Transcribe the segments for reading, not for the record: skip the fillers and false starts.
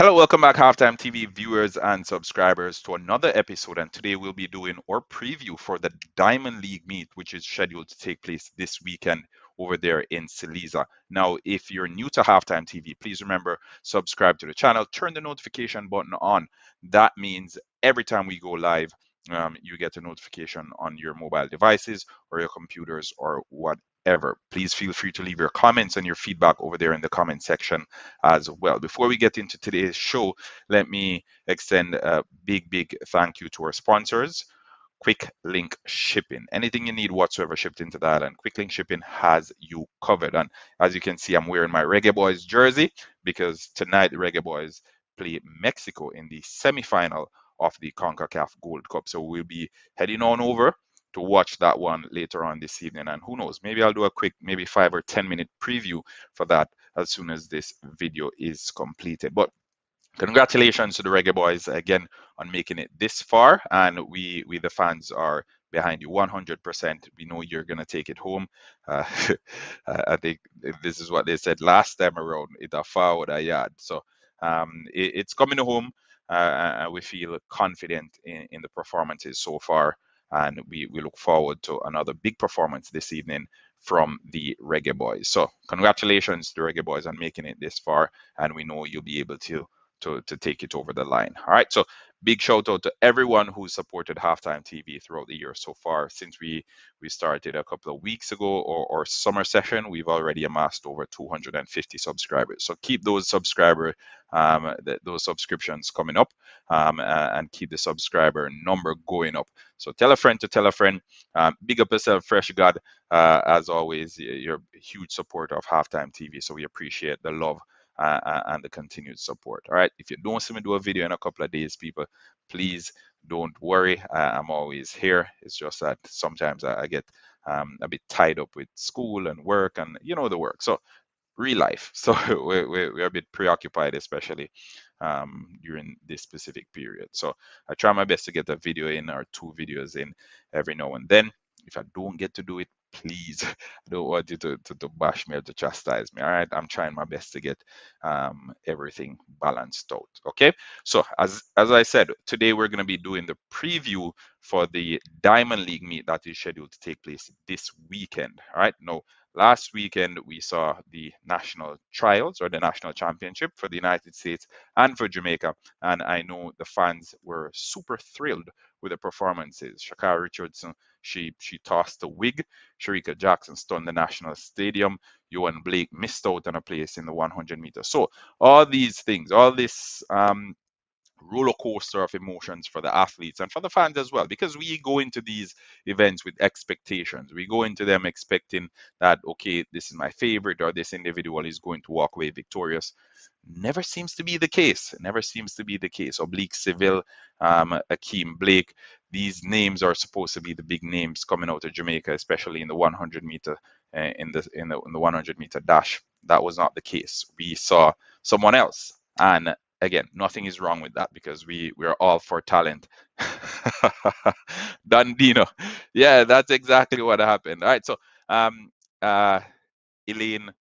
Hello, welcome back, Halftime TV viewers and subscribers, to another episode. And today we'll be doing our preview for the Diamond League meet, which is scheduled to take place this weekend over there in Silesia. Now, if you're new to Halftime TV, please remember subscribe to the channel, turn the notification button on. That means every time we go live, you get a notification on your mobile devices or your computers or whatever. Please feel free to leave your comments and your feedback over there in the comment section as well. Before we get into today's show, let me extend a big thank you to our sponsors. Quick Link Shipping. Anything you need whatsoever shipped into the island, Quick Link Shipping has you covered. And as you can see, I'm wearing my Reggae Boys jersey because tonight the Reggae Boys play Mexico in the semi-final of the CONCACAF Gold Cup. So we'll be heading on over to watch that one later on this evening. And who knows, maybe I'll do a quick, maybe 5 or 10 minute preview for that as soon as this video is completed. But congratulations to the Reggae Boys again on making it this far, and we the fans are behind you 100%. We know you're gonna take it home. Uh, I think this is what they said last time around. It's a forward a yard, so it's coming home. We feel confident in the performances so far, and we look forward to another big performance this evening from the Reggae Boys. So congratulations to the Reggae Boys on making it this far, and we know you'll be able to take it over the line. All right. So big shout out to everyone who supported Halftime TV throughout the year so far. Since we started a couple of weeks ago, or summer session, we've already amassed over 250 subscribers. So keep those those subscriptions coming up, and keep the subscriber number going up. So tell a friend to tell a friend. Big up yourself, Fresh God. As always, you're a huge supporter of Halftime TV. So we appreciate the love and the continued support. All right. If you don't see me do a video in a couple of days, people, please don't worry. I'm always here. It's just that sometimes I get a bit tied up with school and work and the work. So real life. So we're a bit preoccupied, especially during this specific period. So I try my best to get a video in or 2 videos in every now and then. If I don't get to do it, please, I don't want you to bash me or to chastise me. All right, I'm trying my best to get everything balanced out. Okay, so as I said, today we're going to be doing the preview for the Diamond League meet that is scheduled to take place this weekend. All right, now last weekend we saw the national trials or the national championship for the United States and for Jamaica, and I know the fans were super thrilled with the performances. Shakara Richardson, she tossed the wig. Sharika Jackson stunned the national stadium. Ewan Blake missed out on a place in the 100 meters. So all these things, all this roller coaster of emotions for the athletes and for the fans as well, because we go into these events with expectations. We go into them expecting that, okay, this is my favorite or this individual is going to walk away victorious. Never seems to be the case. Never seems to be the case. Oblique Seville, Akeem Blake, these names are supposed to be the big names coming out of Jamaica, especially in the 100 meter in the 100 meter dash. That was not the case. We saw someone else, and again, nothing is wrong with that because we are all for talent. Dandino, yeah, that's exactly what happened. All right, so uh, Elaine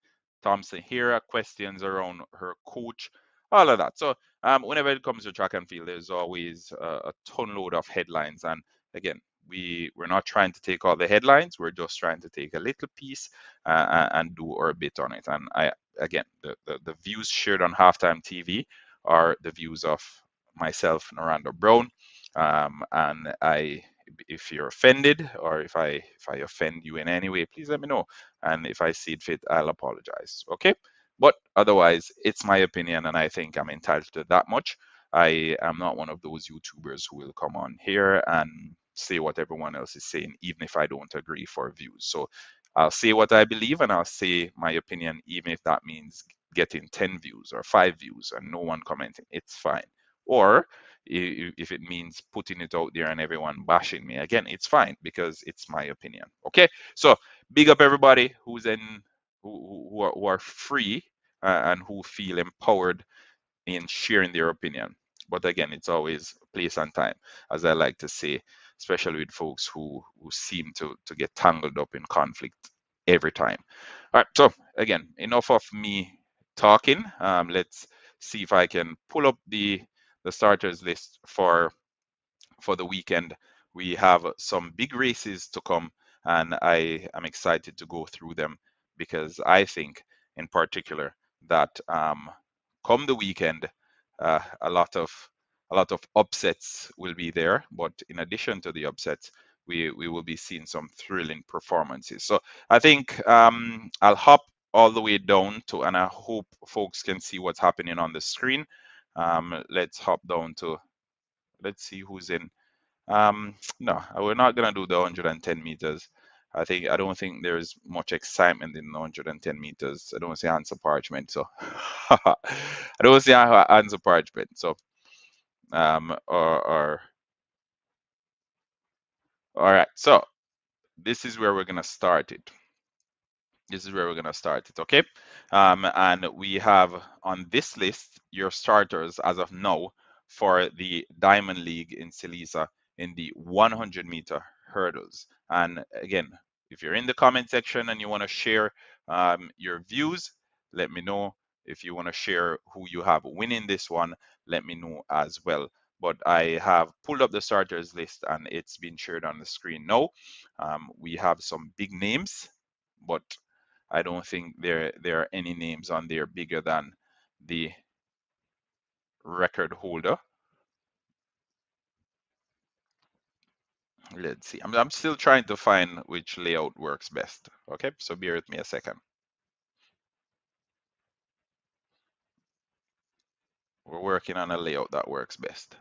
Thompson here, questions around her coach, all of that. So whenever it comes to track and field, there's always a ton load of headlines, and again, we're not trying to take all the headlines. We're just trying to take a little piece and do our bit on it. And I again, the views shared on Halftime TV are the views of myself, Norando Brown, and if you're offended or if I offend you in any way, please let me know. And if I see it fit, I'll apologize. Okay. But otherwise, it's my opinion, and I think I'm entitled to that much. I am not one of those YouTubers who will come on here and say what everyone else is saying, even if I don't agree for views. So I'll say what I believe and I'll say my opinion, even if that means getting 10 views or 5 views and no one commenting. It's fine. Or if it means putting it out there and everyone bashing me, again, it's fine because it's my opinion. Okay. So big up everybody who's in who are free and who feel empowered in sharing their opinion. But again, it's always place and time, as I like to say, especially with folks who seem to get tangled up in conflict every time. All right. So again, enough of me talking. Let's see if I can pull up the starters list for the weekend. We have some big races to come, and I am excited to go through them because I think, in particular, that come the weekend, uh, a lot of a lot of upsets will be there. But in addition to the upsets, we will be seeing some thrilling performances. So I think I'll hop all the way down to, and I hope folks can see what's happening on the screen. Let's hop down to, let's see who's in. No, we're not gonna do the 110 meters. I don't think there's much excitement in the 110 meters. I don't see answer parchment, so I don't see answer parchment. So or all right. So this is where we're gonna start it. This is where we're going to start it, okay? And we have on this list your starters as of now for the Diamond League in Silesia in the 100-meter hurdles. And again, if you're in the comment section and you want to share your views, let me know. If you want to share who you have winning this one, let me know as well. But I have pulled up the starters list and it's been shared on the screen now. We have some big names, but I don't think there are any names on there bigger than the record holder. Let's see. I'm still trying to find which layout works best. Okay, so bear with me a second. We're working on a layout that works best.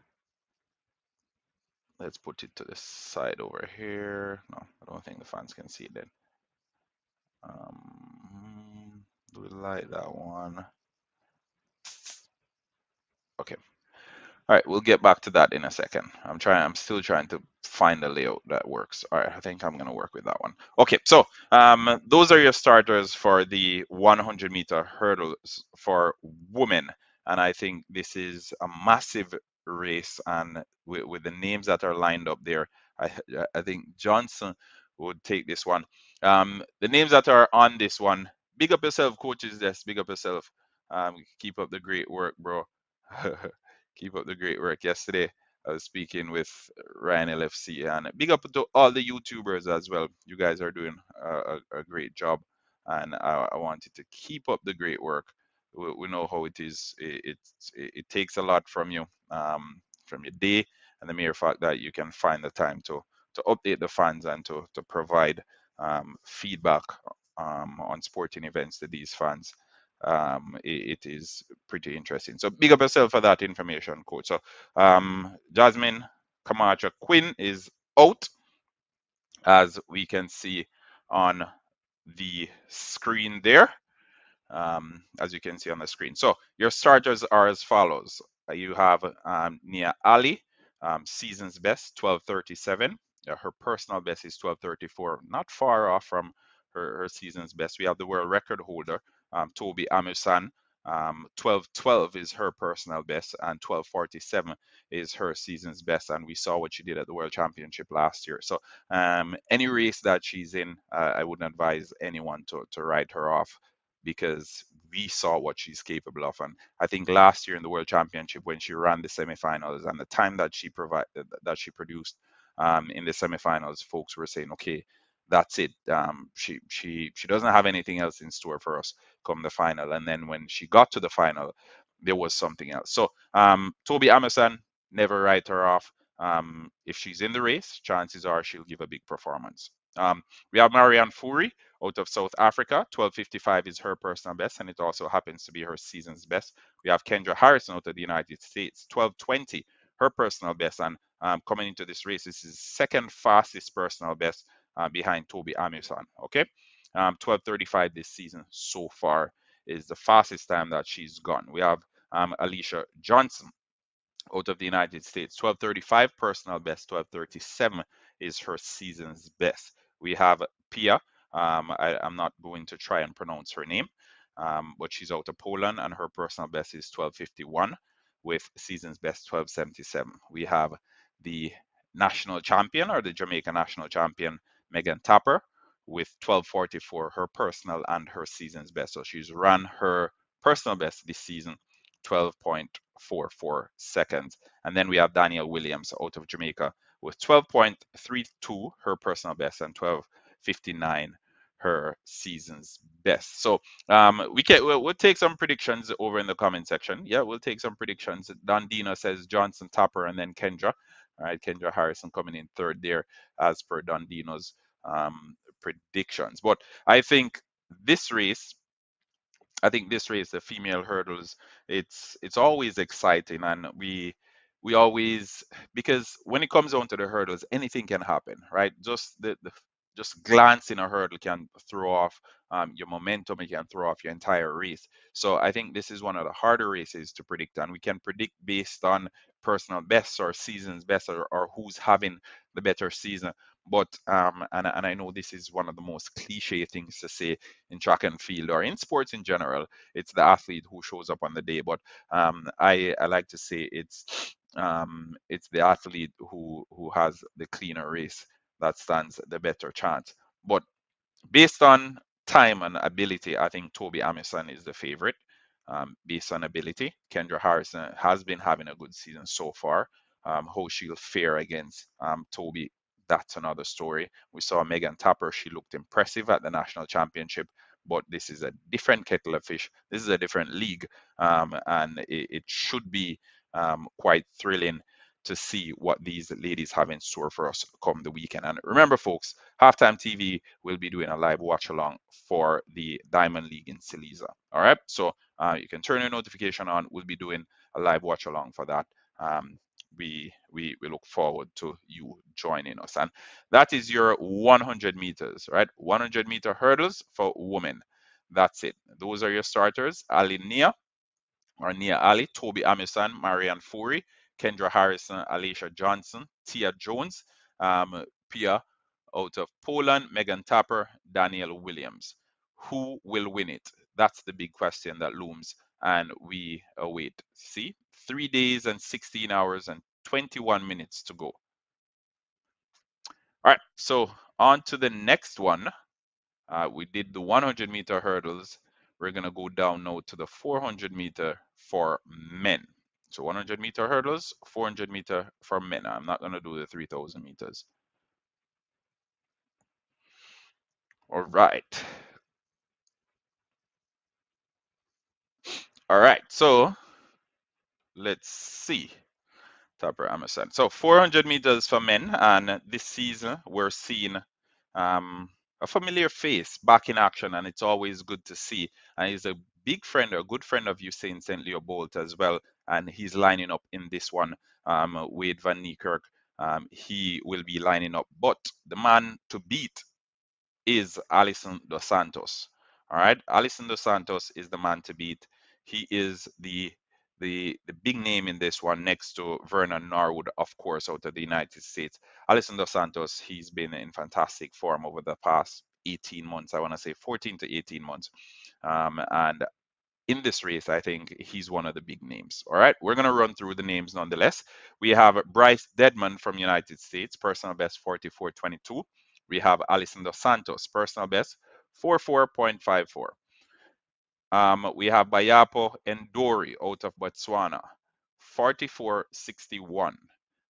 Let's put it to the side over here. No, I don't think the fans can see it then. Do we like that one? Okay. All right, we'll get back to that in a second. I'm still trying to find a layout that works. All right, I think I'm gonna work with that one. Okay, so those are your starters for the 100-meter hurdles for women. And I think this is a massive race, and with the names that are lined up there, I, I think Johnson would take this one. The names that are on this one, big up yourself, coaches. Yes, big up yourself. Keep up the great work, bro. Keep up the great work. Yesterday, I was speaking with Ryan LFC, and big up to all the YouTubers as well. You guys are doing a great job, and I wanted to keep up the great work. We know how it is. It takes a lot from your day, and the mere fact that you can find the time to update the fans and to provide feedback on sporting events to these fans. It is pretty interesting. So big up yourself for that information, coach. So Jasmine Camacho Quinn is out, as we can see on the screen there. As you can see on the screen. So your starters are as follows. You have Nia Ali, season's best, 12:37. Her personal best is 12:34, not far off from her season's best. We have the world record holder, Toby Amusan. 12:12 is her personal best, and 12:47 is her season's best. And we saw what she did at the World Championship last year. So any race that she's in, I wouldn't advise anyone to write her off, because we saw what she's capable of. And I think last year in the World Championship, when she ran the semifinals and the time that she produced in the semifinals, folks were saying, okay, that's it. She doesn't have anything else in store for us come the final. And then when she got to the final, there was something else. So Toby Amerson, never write her off. If she's in the race, chances are she'll give a big performance. We have Marianne Fourie out of South Africa. 12:55 is her personal best, and it also happens to be her season's best. We have Kendra Harrison out of the United States. 12:20, her personal best, and coming into this race, this is second fastest personal best behind Toby Amusan. Okay, 12:35 this season so far is the fastest time that she's gone. We have Alicia Johnson out of the United States. 12:35 personal best, 12:37 is her season's best. We have Pia. I'm not going to try and pronounce her name, but she's out of Poland and her personal best is 12:51 with season's best 12:77. We have the national champion, or the Jamaica national champion, Megan Tapper, with 12:44, her personal and her season's best. So she's run her personal best this season 12.44 seconds. And then we have Danielle Williams out of Jamaica with 12.32, her personal best, and 12.59, her season's best. So we'll take some predictions over in the comment section. Yeah, we'll take some predictions. Don Dino says Johnson Topper and then Kendra. All right, Kendra Harrison coming in third there as per Don Dino's predictions. But I think this race the female hurdles, it's always exciting, and we always, because when it comes down to the hurdles, anything can happen, right? Just glancing a hurdle can throw off your momentum. It can throw off your entire race. So I think this is one of the harder races to predict, and we can predict based on personal bests or seasons best, or who's having the better season. But and I know this is one of the most cliche things to say in track and field or in sports in general. It's the athlete who shows up on the day, but I like to say it's the athlete who has the cleaner race that stands the better chance. But based on time and ability, I think Toby Amison is the favorite. Based on ability, Kendra Harrison has been having a good season so far. How she'll fare against Toby, that's another story. We saw Megan Tapper; she looked impressive at the national championship, but this is a different kettle of fish. This is a different league, and it should be quite thrilling to see what these ladies have in store for us come the weekend. And remember, folks, Halftime TV will be doing a live watch along for the Diamond League in Silesia. All right, so you can turn your notification on. We'll be doing a live watch along for that. We look forward to you joining us, and that is your 100 meters, right? 100-meter hurdles for women. That's it. Those are your starters: Ali Nia, or Nia Ali, Toby Amison, Marianne Fourie, Kendra Harrison, Alicia Johnson, Tia Jones, Pia out of Poland, Megan Tapper, Danielle Williams. Who will win it? That's the big question that looms, and we await. See, 3 days and 16 hours and 21 minutes to go. All right, so on to the next one. We did the 100-meter hurdles. We're going to go down now to the 400-meter for men. So 100-meter hurdles, 400-meter for men. I'm not going to do the 3,000 meters. All right. All right. So let's see. Topper Amazon. So 400 meters for men. And this season, we're seeing a familiar face back in action, and it's always good to see. And he's a big friend, or a good friend of Usain St. Leo Bolt as well, and he's lining up in this one. Wade Van Niekerk, he will be lining up, but the man to beat is Alison Dos Santos. All right, Alison Dos Santos is the man to beat. He is the big name in this one, next to Vernon Norwood, of course, out of the United States. Alison Dos Santos, he's been in fantastic form over the past 18 months. I want to say 14 to 18 months. And in this race, I think he's one of the big names. All right, we're going to run through the names nonetheless. We have Bryce Deadman from United States, personal best 44.22. We have Alison Dos Santos, personal best 44.54. We have Bayapo Endori out of Botswana, 44.61.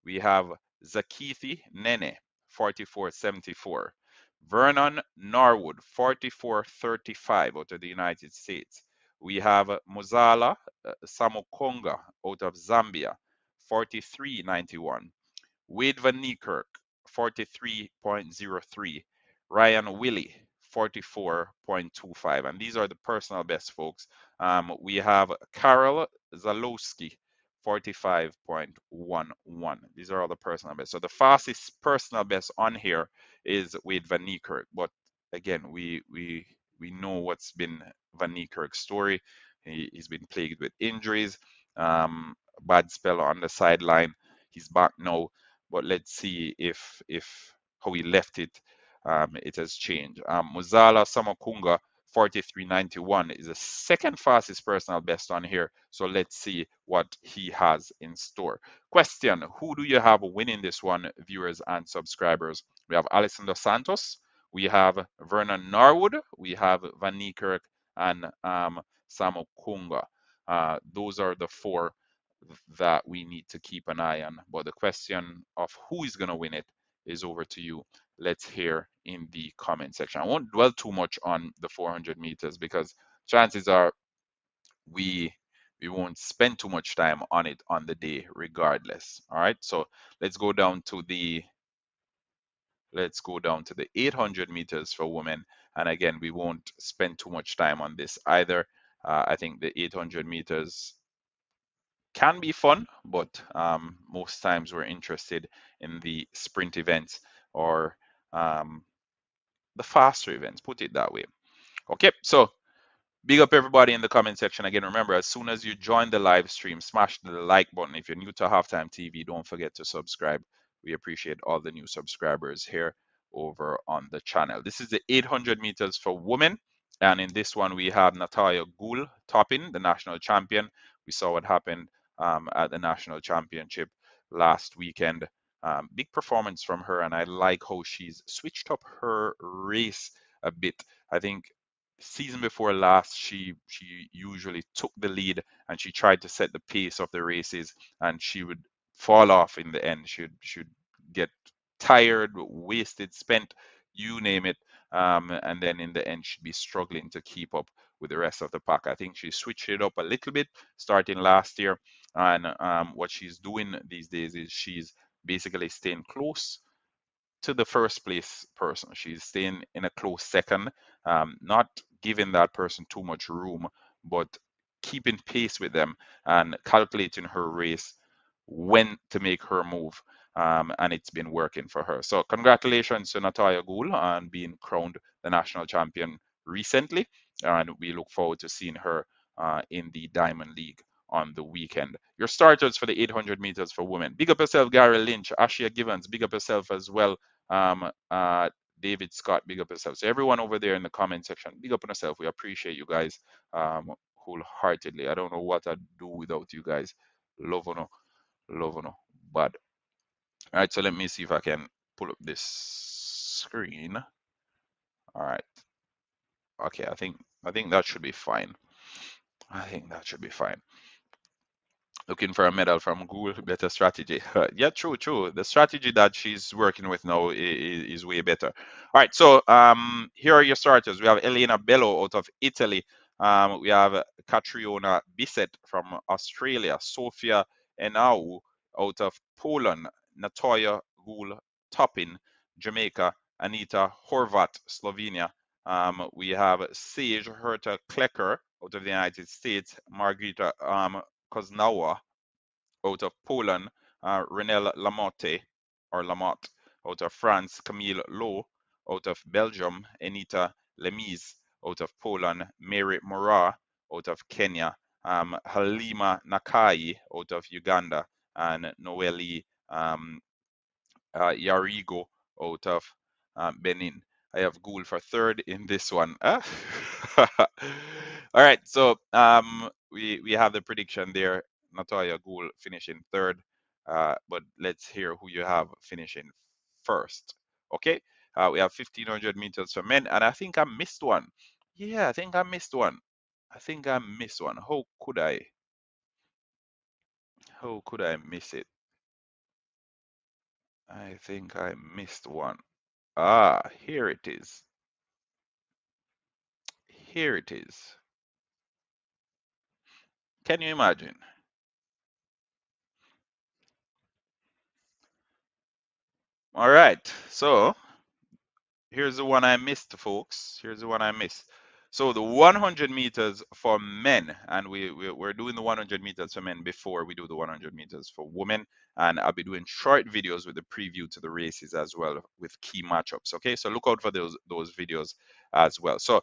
We have Zakithi Nene, 44.74. Vernon Norwood, 44.35 out of the United States. We have Muzala Samokonga out of Zambia, 43.91. Wade Van Niekerk, 43.03. Ryan Willie, 44.25. And these are the personal best, folks. We have Karol Zalowski, 45.11. These are all the personal best. So the fastest personal best on here is Wade Van Niekerk. But again, we know what's been Van Niekerk's story. He's been plagued with injuries, bad spell on the sideline. He's back now, but let's see if how he left it, it has changed. Muzala Samakunga 43.91 is the second fastest personal best on here. So let's see what he has in store. Question: who do you have winning this one, viewers and subscribers? We have Alison Dos Santos, we have Vernon Norwood, we have Van Niekerk, and Samakunga. Those are the four that we need to keep an eye on. But the question of who is going to win it is over to you. Let's hear in the comment section. I won't dwell too much on the 400 meters because chances are we we won't spend too much time on it on the day regardless. All right, so let's go down to the 800 meters for women, and again we won't spend too much time on this either. I think the 800 meters can be fun, but most times we're interested in the sprint events or um, the faster events, put it that way. Okay, so big up everybody in the comment section. Again, remember, as soon as you join the live stream, smash the like button. If you're new to Halftime TV, don't forget to subscribe. We appreciate all the new subscribers here over on the channel. This is the 800 meters for women. And in this one, we have Natalia Goul topping, the national champion. We saw what happened at the national championship last weekend. Big performance from her, and I like how she's switched up her race a bit. I think season before last, she usually took the lead and she tried to set the pace of the races, and she would fall off in the end. She'd get tired, wasted, spent, you name it, and then in the end she'd be struggling to keep up with the rest of the pack. I think she switched it up a little bit starting last year, and what she's doing these days is she's basically staying close to the first place person. She's staying in a close second, not giving that person too much room, but keeping pace with them and calculating her race when to make her move. And it's been working for her. So congratulations to Natalia Goul on being crowned the national champion recently. And we look forward to seeing her in the Diamond League on the weekend. Your starters for the 800 meters for women. Big up yourself, Gary Lynch, Ashia Givens. Big up yourself as well. Um, uh, David Scott, big up yourself. So everyone over there in the comment section, big up on yourself. We appreciate you guys wholeheartedly. I don't know what I'd do without you guys. Love on love on but all right, so let me see if I can pull up this screen. All right. Okay, I think that should be fine. I think that should be fine. Looking for a medal from Google, better strategy. Yeah, true. The strategy that she's working with now is way better. All right, so here are your starters. We have Elena Bello out of Italy. We have Catriona Bisset from Australia. Sofia Enau out of Poland. Natoya Gul Toppin, Jamaica. Anita Horvat, Slovenia. We have Sage Herta Klecker out of the United States. Margarita Koznawa out of Poland, Renel Lamotte or Lamotte out of France, Camille Lowe out of Belgium, Anita Lemise out of Poland, Mary Mora out of Kenya, Halima Nakai out of Uganda, and Noeli Yarigo out of Benin. I have Gould for third in this one. Ah. All right, so we have the prediction there. Natalia Gould finishing third, but let's hear who you have finishing first. Okay, we have 1500 meters for men, and I think I missed one. Yeah, I think I missed one. I think I missed one. How could I? How could I miss it? I think I missed one. Ah, here it is. Here it is. Can you imagine? All right. So here's the one I missed, folks. Here's the one I missed. So the 100 meters for men, and we're doing the 100 meters for men before we do the 100 meters for women, and I'll be doing short videos with the preview to the races as well with key matchups. Okay, so look out for those videos as well. So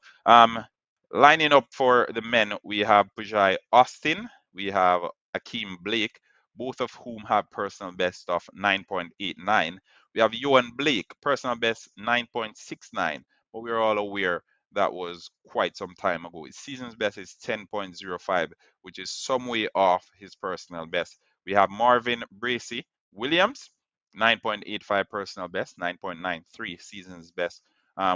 lining up for the men, we have Pujai Austin, we have Akeem Blake, both of whom have personal best of 9.89. We have Johan Blake, personal best 9.69, but we're all aware that was quite some time ago. His season's best is 10.05, which is some way off his personal best. We have Marvin Bracy Williams, 9.85 personal best, 9.93 season's best.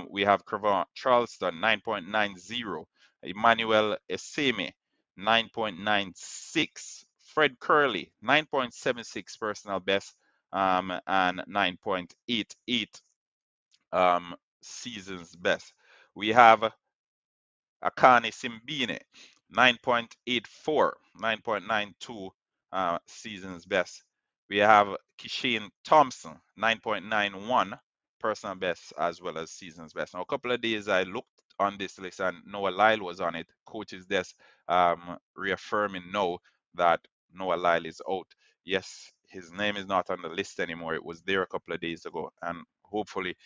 We have Cravant Charleston, 9.90. Emmanuel Eseme, 9.96. Fred Curley, 9.76 personal best, and 9.88 season's best. We have Akane Simbine, 9.84, 9.92 season's best. We have Kishane Thompson, 9.91 personal best as well as season's best. Now, a couple of days I looked on this list and Noah Lyle was on it. Coach's desk reaffirming now that Noah Lyle is out. Yes, his name is not on the list anymore. It was there a couple of days ago, and hopefully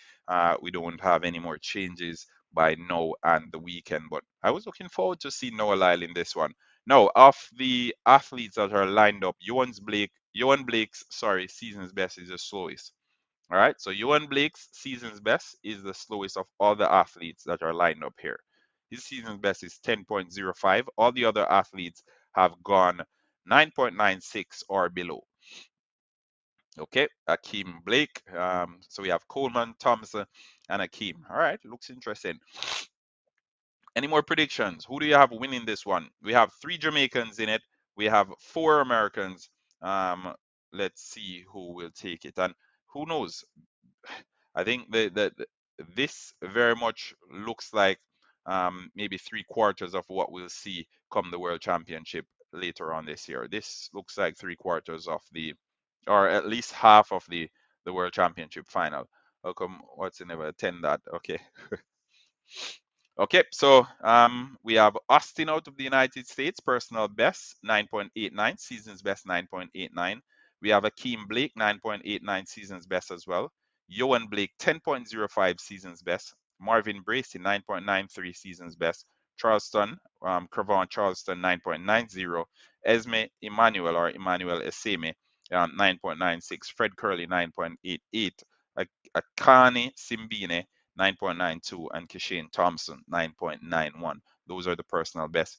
we don't have any more changes by now and the weekend. But I was looking forward to see Noah Lyle in this one. Now, of the athletes that are lined up, Johan Blake's season's best is the slowest. All right, so Johan Blake's season's best is the slowest of all the athletes that are lined up here. His season's best is 10.05. All the other athletes have gone 9.96 or below. Okay, Akeem Blake. So we have Coleman, Thompson, and Akeem. All right, looks interesting. Any more predictions? Who do you have winning this one? We have 3 Jamaicans in it. We have 4 Americans. Um, let's see who will take it. And who knows? I think this very much looks like maybe 3/4 of what we'll see come the World Championship later on this year. This looks like 3/4 of the, or at least half of the World Championship final. How come Watson never attend that? Okay. Okay, so we have Austin out of the United States, personal best 9.89, season's best 9.89. We have Akeem Blake 9.89, season's best as well. Johan Blake 10.05, season's best. Marvin Bracey 9.93, season's best. Charleston, Cravon Charleston 9.90. Esme Emmanuel or Emmanuel Eseme 9.96. Fred Curley 9.88. Akani Simbine 9.92, and Kishane Thompson 9.91. Those are the personal best,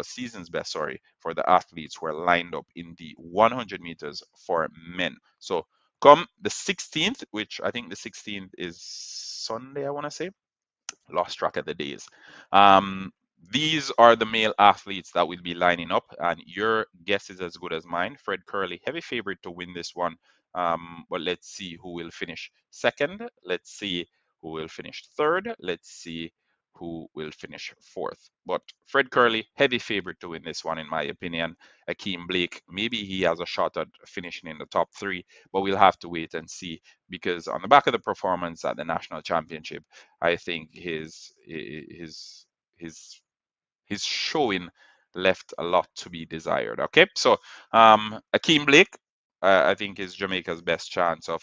season's best, sorry, for the athletes who are lined up in the 100 meters for men. So come the 16th, which I think the 16th is Sunday, I want to say, lost track of the days. Um, these are the male athletes that will be lining up, and your guess is as good as mine. Fred Curley, heavy favorite to win this one. But let's see who will finish second. Let's see who will finish third. Let's see who will finish fourth. But Fred Curley, heavy favorite to win this one, in my opinion. Akeem Blake, maybe he has a shot at finishing in the top 3, but we'll have to wait and see, because on the back of the performance at the national championship, I think his his showing left a lot to be desired. Okay, so Akeem Blake, I think is Jamaica's best chance of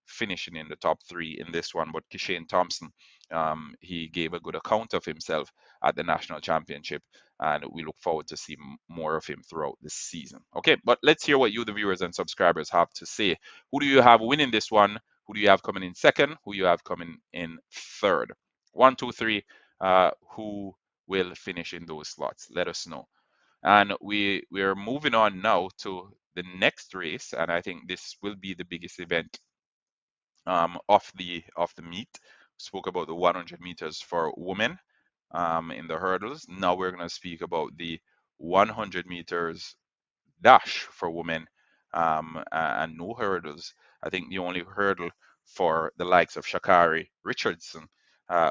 finishing in the top 3 in this one. But Kishane Thompson, he gave a good account of himself at the national championship, and we look forward to see more of him throughout this season. Okay, but let's hear what you, the viewers and subscribers, have to say. Who do you have winning this one? Who do you have coming in second? Who you have coming in third? 1, 2, 3. Who will finish in those slots? Let us know. And we're moving on now to the next race, and I think this will be the biggest event of the meet. Spoke about the 100 meters for women in the hurdles. Now we're going to speak about the 100 meters dash for women, and no hurdles. I think the only hurdle for the likes of Shakari Richardson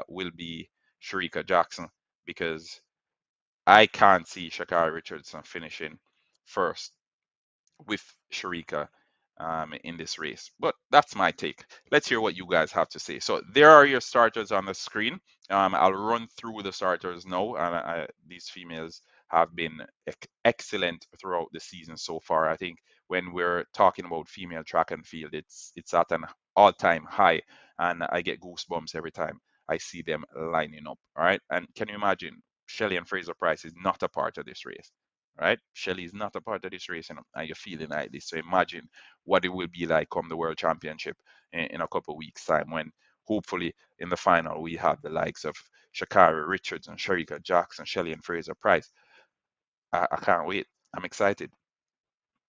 will be Sharika Jackson, because I can't see Shakari Richardson finishing first with Sharika in this race. But that's my take. Let's hear what you guys have to say. So there are your starters on the screen. I'll run through the starters now. These females have been excellent throughout the season so far. I think when we're talking about female track and field, it's at an all-time high, and I get goosebumps every time I see them lining up. All right, and can you imagine? Shelley and Fraser Price is not a part of this race, right? Shelly is not a part of this race, and you're feeling like this. So imagine what it will be like come the World Championship in a couple of weeks' time, when hopefully in the final we have the likes of Shakari Richards and Sharika Jackson, Shelly and Fraser Price. I can't wait. I'm excited.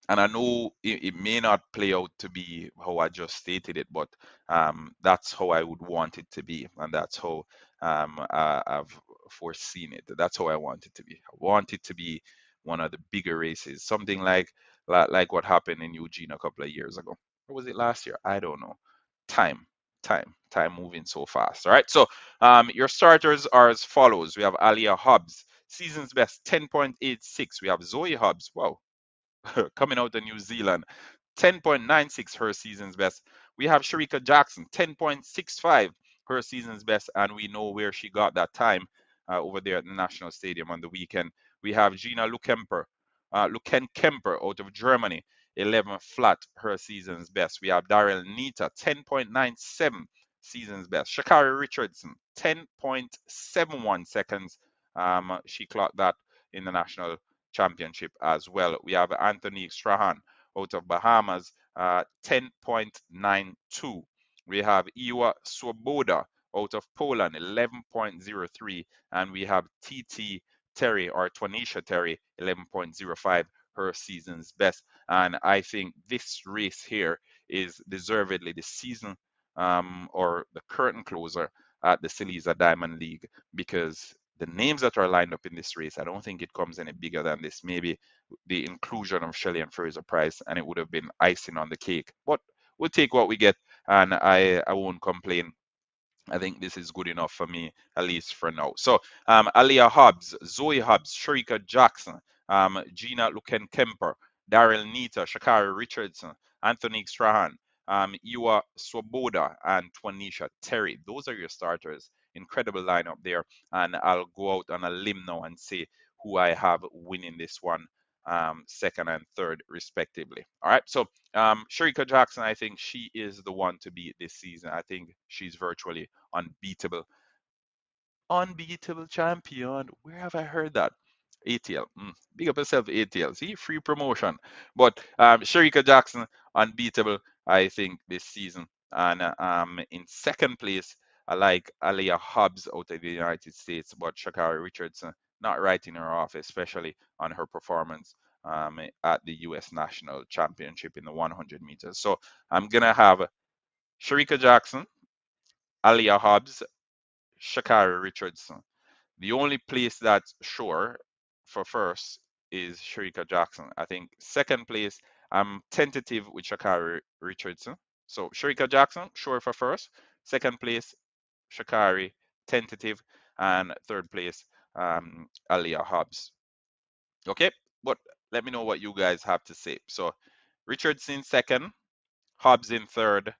And I know it may not play out to be how I just stated it, but that's how I would want it to be, and that's how I've foreseen it. That's how I want it to be. I want it to be one of the bigger races, something like what happened in Eugene a couple of years ago. Or was it last year? I don't know. Time, time moving so fast. All right. So your starters are as follows. We have Alia Hobbs, season's best 10.86. We have Zoe Hobbs. Wow, coming out of New Zealand. 10.96 her season's best. We have Sharika Jackson, 10.65 her season's best, and we know where she got that time over there at the National Stadium on the weekend. We have Gina Luken Kemper out of Germany, 11 flat her season's best. We have Daryl Nita, 10.97 season's best. Shakari Richardson, 10.71 seconds. She clocked that in the national championship as well. We have Anthony Strahan out of Bahamas, 10.92. We have Iwa Swoboda out of Poland, 11.03. And we have TT Terry or Twanisha Terry, 11.05, her season's best. And I think this race here is deservedly the season or the curtain closer at the Silesia Diamond League, because the names that are lined up in this race, I don't think it comes any bigger than this. Maybe the inclusion of Shelley and Fraser Price, and it would have been icing on the cake. But we'll take what we get, and I won't complain. I think this is good enough for me, at least for now. So, Alia Hobbs, Zoe Hobbs, Sharika Jackson, Gina Luken Kemper, Daryl Nita, Shakari Richardson, Anthony Strahan, Iwa Swoboda, and Twanisha Terry. Those are your starters. Incredible lineup there. And I'll go out on a limb now and say who I have winning this one, second and third, respectively. All right. So, Sharika Jackson, I think she is the one to beat this season. I think she's virtually unbeatable. Unbeatable champion. Where have I heard that? ATL. Big up yourself, ATL. See, free promotion. But Sharika Jackson, unbeatable, I think, this season. And in second place, I like Alia Hobbs out of the United States, but Shakari Richardson not writing her off, especially on her performance at the US National Championship in the 100 meters. So I'm going to have Sharika Jackson, Alia Hobbs, Shakari Richardson. The only place that's sure for first is Sharika Jackson. I think second place, I'm tentative with Shakari Richardson. So Sharika Jackson, sure for first. Second place, Shakari, tentative. And third place, Alia Hobbs. Okay, but let me know what you guys have to say. So Richardson second, Hobbs in third,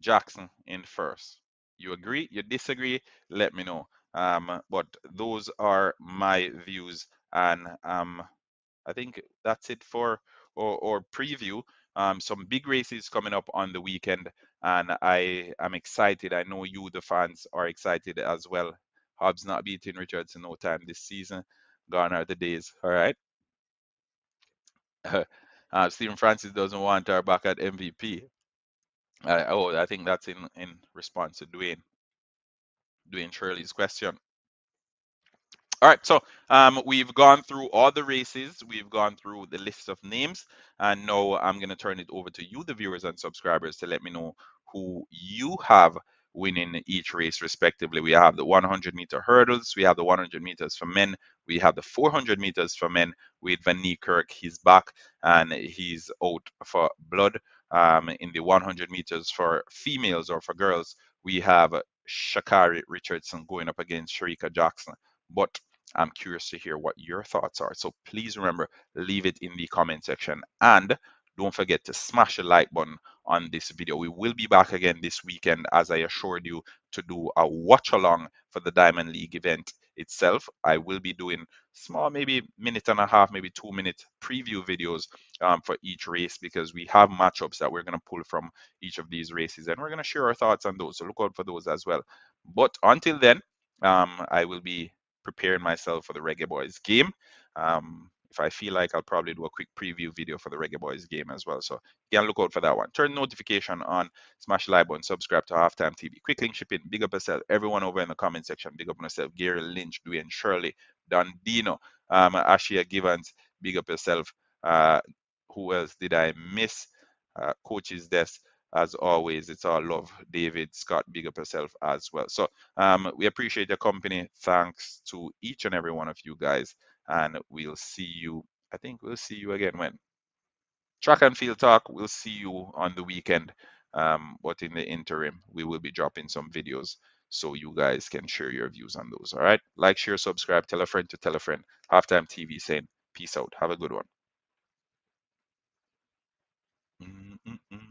Jackson in first. You agree? You disagree? Let me know. But those are my views, and I think that's it for or preview. Some big races coming up on the weekend, and I am excited. I know you, the fans, are excited as well. Hobbs not beating Richards in no time this season. Gone are the days. All right. Stephen Francis doesn't want her back at MVP. I think that's in response to Dwayne Shirley's question. All right, so we've gone through all the races, we've gone through the list of names, and now I'm going to turn it over to you, the viewers and subscribers, to let me know who you have winning each race, respectively. We have the 100-meter hurdles, we have the 100 meters for men, we have the 400 meters for men with Van Niekerk. He's back and he's out for blood. In the 100 meters for females or for girls, we have Shakari Richardson going up against Sharika Jackson. But I'm curious to hear what your thoughts are. So please remember, leave it in the comment section. And don't forget to smash the like button on this video. We will be back again this weekend, as I assured you, to do a watch along for the Diamond League event itself. I will be doing small, maybe minute and a half, maybe 2 minute preview videos for each race, because we have matchups that we're going to pull from each of these races, and we're going to share our thoughts on those. So look out for those as well. But until then, I will be preparing myself for the Reggae Boys game. If I feel like, I'll probably do a quick preview video for the Reggae Boys game as well. So yeah, look out for that one. Turn notification on, smash the like button, subscribe to Halftime TV. Quick link shipping. Big up yourself. Everyone over in the comment section. Big up on yourself. Gary Lynch, Dwayne Shirley, Don Dino, Ashia Givens. Big up yourself. Who else did I miss? Coach's desk. as always, it's all love. David, Scott, big up yourself as well. So we appreciate your company. Thanks to each and every one of you guys. And we'll see you. I think we'll see you again when track and field talk. We'll see you on the weekend. But in the interim, we will be dropping some videos so you guys can share your views on those. All right. Like, share, subscribe, tell a friend to tell a friend. Halftime TV saying, peace out. Have a good one. Mm-mm-mm.